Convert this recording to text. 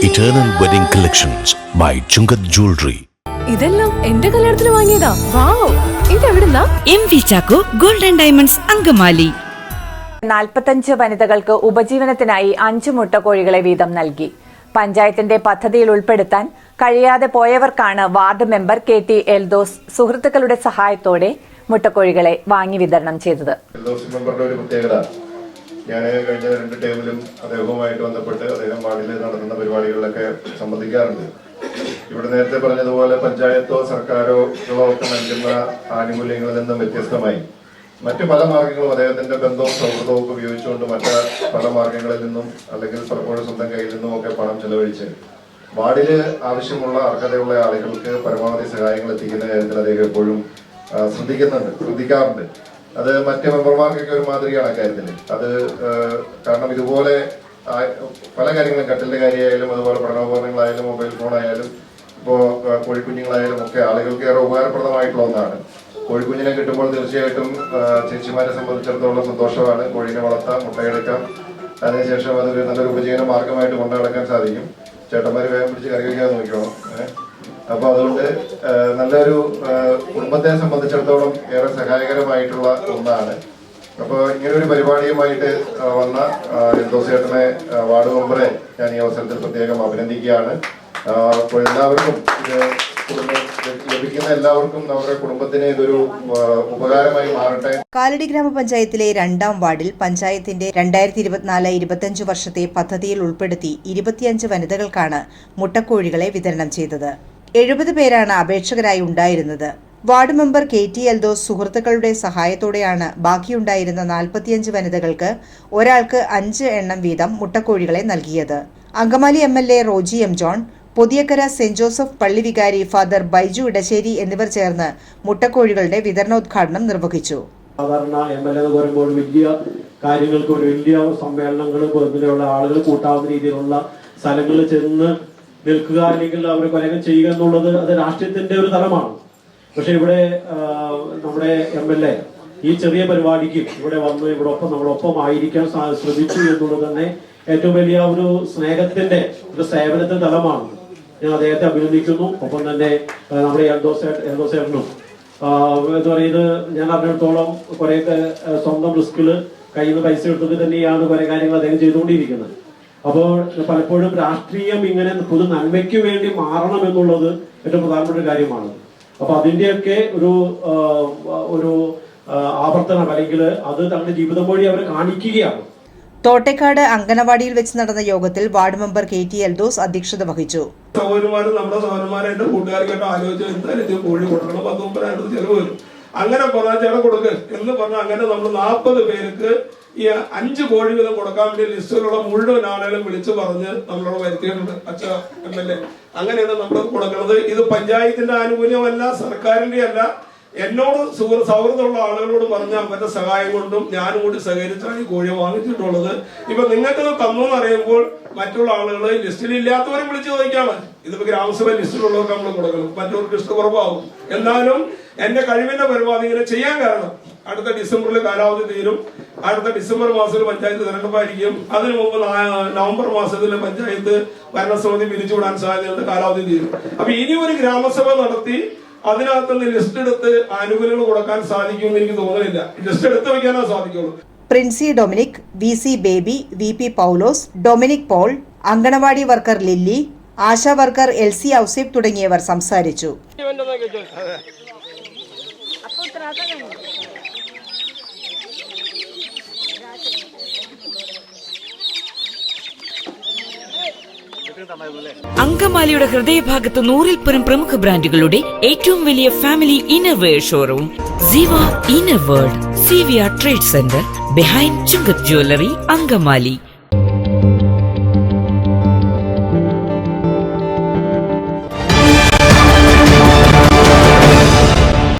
Eternal Wedding Collections by Chungat Jewelry. ഇതെല്ലാം എന്റെ കല്യാണത്തിന് വാങ്ങിയതാ. വാവ്, ഇതെവിടുന്നാ? MV Chacko Gold and Diamonds Angamaly. 45 വനിതകൾക്ക് ഉപജീവനത്തിനായി 5 മുട്ടക്കോഴികളെ വീതം നൽകി. പഞ്ചായത്തിന്റെ പദ്ധതിയിൽ ഉൾപ്പെടുത്താൻ കഴിയാതെ പോയവർക്കാണ് വാർഡ് മെമ്പർ KT എൽദോസ് സുഹൃത്തുക്കളുടെ സഹായത്തോടെ മുട്ടക്കോഴികളെ വാങ്ങി വിതരണം ചെയ്തത്. ഞാൻ കഴിഞ്ഞ 2 ടൈമിലും അദ്ദേഹവുമായിട്ട് ബന്ധപ്പെട്ട് അദ്ദേഹം വാർഡിൽ നടത്തുന്ന പരിപാടികളിലൊക്കെ സംബന്ധിക്കാറുണ്ട്. ഇവിടെ നേരത്തെ പറഞ്ഞതുപോലെ പഞ്ചായത്തോ സർക്കാരോ ഒക്കെ നൽകുന്ന ആനുകൂല്യങ്ങളിൽ നിന്നും വ്യത്യസ്തമായി മറ്റു പല മാർഗങ്ങളും അദ്ദേഹത്തിന്റെ ബന്ധവും സൗഹൃദവും ഒക്കെ ഉപയോഗിച്ചുകൊണ്ട് മറ്റ് പല മാർഗങ്ങളിൽ നിന്നും അല്ലെങ്കിൽ പലപ്പോഴും സ്വന്തം കയ്യിൽ നിന്നും ഒക്കെ പണം ചെലവഴിച്ച് വാർഡില് ആവശ്യമുള്ള അർഹതയുള്ള ആളുകൾക്ക് പരമാവധി സഹായങ്ങൾ എത്തിക്കുന്ന കാര്യത്തിൽ അദ്ദേഹം എപ്പോഴും ശ്രദ്ധിക്കാറുണ്ട്. അത് മറ്റ് മെമ്പർമാർക്കൊക്കെ ഒരു മാതൃകയാണ് അക്കാര്യത്തിൽ. അത് കാരണം ഇതുപോലെ പല കാര്യങ്ങളും കട്ടിലിന്റെ കാര്യമായാലും അതുപോലെ പഠനോപകരണങ്ങളായാലും മൊബൈൽ ഫോണായാലും ഇപ്പോൾ കോഴിക്കുഞ്ഞുങ്ങളായാലും ഒക്കെ ആളുകൾക്ക് ഏറെ ഉപകാരപ്രദമായിട്ടുള്ള ഒന്നാണ്. കോഴിക്കുഞ്ഞിനെ കിട്ടുമ്പോൾ തീർച്ചയായിട്ടും ചേച്ചിമാരെ സംബന്ധിച്ചിടത്തോളം സന്തോഷമാണ്. കോഴീനെ വളർത്താം, മുട്ടയെടുക്കാം, അതിനുശേഷം അത് നല്ലൊരു ഉപജീവന മാർഗമായിട്ട് കൊണ്ടു നടക്കാൻ സാധിക്കും. ചേട്ടന്മാര് വേഗം പിടിച്ച് കറി വയ്ക്കാതെ നോക്കണം. അപ്പൊ അതുകൊണ്ട് നല്ലൊരു കുടുംബത്തെ സംബന്ധിച്ചിടത്തോളം ഏറെ സഹായകരമായിട്ടുള്ള ഒന്നാണ്. അപ്പോൾ ഇങ്ങനൊരു പരിപാടിയുമായിട്ട് വന്ന എൽദോസ് ചേട്ടനെ വാർഡ് മെമ്പറെ ഞാൻ ഈ അവസരത്തിൽ പ്രത്യേകം അഭിനന്ദിക്കുകയാണ്. അപ്പോൾ എല്ലാവർക്കും ഇത് ലഭിക്കുന്ന എല്ലാവർക്കും നമ്മുടെ കുടുംബത്തിന് ഇതൊരു ഉപകാരമായി മാറട്ടെ. കാലടി ഗ്രാമപഞ്ചായത്തിലെ 2ാം വാർഡിൽ പഞ്ചായത്തിന്റെ 2024-25 വർഷത്തെ പദ്ധതിയിൽ ഉൾപ്പെടുത്തി 25 വനിതകൾക്കാണ് മുട്ടക്കോഴികളെ വിതരണം ചെയ്തത്. 70 പേരാണ് അപേക്ഷകരായി ഉണ്ടായിരുന്നത്. വാർഡ് മെമ്പർ KT എൽദോസ് സുഹൃത്തുക്കളുടെ സഹായത്തോടെയാണ് ബാക്കിയുണ്ടായിരുന്ന 45 വനിതകൾക്ക് ഒരാൾക്ക് 5 എണ്ണം വീതം മുട്ടക്കോഴികളെ നൽകിയത്. Angamaly MLA Roji M. John, Pothiyakkara saint Joseph പള്ളി വികാരി ഫാദർ ബൈജു ഇടശ്ശേരി എന്നിവർ ചേർന്ന് മുട്ടക്കോഴികളുടെ വിതരണോദ്ഘാടനം നിർവഹിച്ചു. സാധാരണ MLA എന്ന് പറയുമ്പോൾ വലിയ കാര്യങ്ങൾക്ക് ഒരു വലിയ സമ്മേളനങ്ങൾ പോലെയുള്ള ആളുകൾ കൂട്ടാവുന്ന രീതിയിലുള്ള സ്ഥലങ്ങളിൽ ചെന്ന് നിൽക്കുക അല്ലെങ്കിൽ അവരെ കൊലകം ചെയ്യുക എന്നുള്ളത് അത് രാഷ്ട്രീയത്തിന്റെ ഒരു തലമാണ്. പക്ഷെ ഇവിടെ നമ്മുടെ MLA ഈ ചെറിയ പരിപാടിക്ക് ഇവിടെ വന്ന് നമ്മളൊപ്പം ആയിരിക്കാൻ ശ്രമിച്ചു എന്നുള്ളത് തന്നെ ഏറ്റവും വലിയ ഒരു സ്നേഹത്തിന്റെ ഒരു സേവനത്തിന്റെ തലമാണ്. ഞാൻ അദ്ദേഹത്തെ അഭിനന്ദിക്കുന്നു. ഒപ്പം തന്നെ നമ്മുടെ എൽദോസേട്ടനും എന്താ പറയുന്നത്, ഞാൻ അറിഞ്ഞിടത്തോളം കുറെയൊക്കെ സ്വന്തം റിസ്കില് കയ്യിൽ നിന്ന് പൈസ എടുത്തിട്ട് തന്നെയാണ് കുറെ കാര്യങ്ങൾ അദ്ദേഹം ചെയ്തുകൊണ്ടിരിക്കുന്നത്. അപ്പോൾ പലപ്പോഴും രാഷ്ട്രീയം ഇങ്ങനെ പൊതു നന്മയ്ക്ക് വേണ്ടി മാറണം എന്നുള്ളത് ഏറ്റവും പ്രധാനപ്പെട്ട ഒരു കാര്യമാണ്. അപ്പൊ അതിന്റെയൊക്കെ ഒരു ആവർത്തനം അല്ലെങ്കിൽ അത് തങ്ങളുടെ ജീവിതം വഴി അവർ കാണിക്കുകയാണ്. തോട്ടേക്കാട് അങ്കണവാടിയിൽ വെച്ച് നടന്ന യോഗത്തിൽ വാർഡ് മെമ്പർ KT എൽദോസ് അധ്യക്ഷത വഹിച്ചു. സഹോദരന്മാരും നമ്മുടെ സഹോദരന്മാരായിട്ട് കൂട്ടുകാർക്കായിട്ട് ആലോചിച്ച് എന്തായാലും കോഴി കൊടുക്കണം, 10-15 ചെലവ് വരും. അങ്ങനെ പറഞ്ഞാൽ ചേട്ടൻ കൊടുക്ക് എന്ന് പറഞ്ഞാൽ അങ്ങനെ നമ്മൾ 40 പേർക്ക് ഈ 5 കോഴി വീതം കൊടുക്കാൻ വേണ്ടി ലിസ്റ്റിലുള്ള മുഴുവൻ ആളുകളും വിളിച്ചു പറഞ്ഞ് നമ്മളോട് വരുത്തിയിട്ടുണ്ട്. MLA അങ്ങനെയാണ് നമ്മൾ കൊടുക്കുന്നത്. ഇത് പഞ്ചായത്തിന്റെ ആനുകൂല്യമല്ല, സർക്കാരിന്റെ അല്ല. എന്നോട് സൗഹൃദമുള്ള ആളുകളോട് പറഞ്ഞ അവരുടെ സഹായം കൊണ്ടും ഞാനും കൂടി സഹകരിച്ചാണ് ഈ കോഴിയെ വാങ്ങിച്ചിട്ടുള്ളത്. ഇപ്പൊ നിങ്ങൾക്കത് തന്നു എന്ന് അറിയുമ്പോൾ മറ്റുള്ള ആളുകൾ ലിസ്റ്റിലില്ലാത്തവരെ വിളിച്ചു ചോദിക്കാണ്. ഇതിപ്പോ ഗ്രാമസഭ ലിസ്റ്റിലുള്ളവർക്ക് നമ്മൾ കൊടുക്കണം, മറ്റവർക്ക് ഇഷ്ടക്കുറവാകും. എന്നാലും എന്റെ കഴിവിന്റെ പരമാവധി ഇങ്ങനെ ചെയ്യാൻ കാരണം അടുത്ത ഡിസംബറിൽ കാലാവധി തീരും. അടുത്ത ഡിസംബർ മാസത്തിൽ പഞ്ചായത്ത് തെരഞ്ഞെടുപ്പായിരിക്കും. അതിനു മുമ്പ് നവംബർ മാസത്തിൽ പഞ്ചായത്ത് ഭരണസമിതി പിരിച്ചുവിടാൻ സാധ്യതയുണ്ട്, കാലാവധി തീരും. അപ്പൊ ഇനി ഒരു ഗ്രാമസഭ നടത്തി അതിനകത്തുനിന്ന് ലിസ്റ്റ് എടുത്ത് ആനുകൂല്യങ്ങൾ കൊടുക്കാൻ സാധിക്കുമെന്ന് എനിക്ക് തോന്നുന്നില്ല. ലിസ്റ്റ് എടുത്ത് വയ്ക്കാനേ സാധിക്കുള്ളൂ. Princy Dominic, VC Baby, VP Paulose, Dominic Paul, anganwadi worker Lilly, ASHA worker LC Ouseph തുടങ്ങിയവർ സംസാരിച്ചു. അങ്കമാലിയുടെ ഹൃദയഭാഗത്ത് 100-ൽ-പരം പ്രമുഖ ബ്രാൻഡുകളുടെ ഏറ്റവും വലിയ family innerwear showroom Ziva inner world, CVR trade centre, behind Chungath jewellery, Angamaly.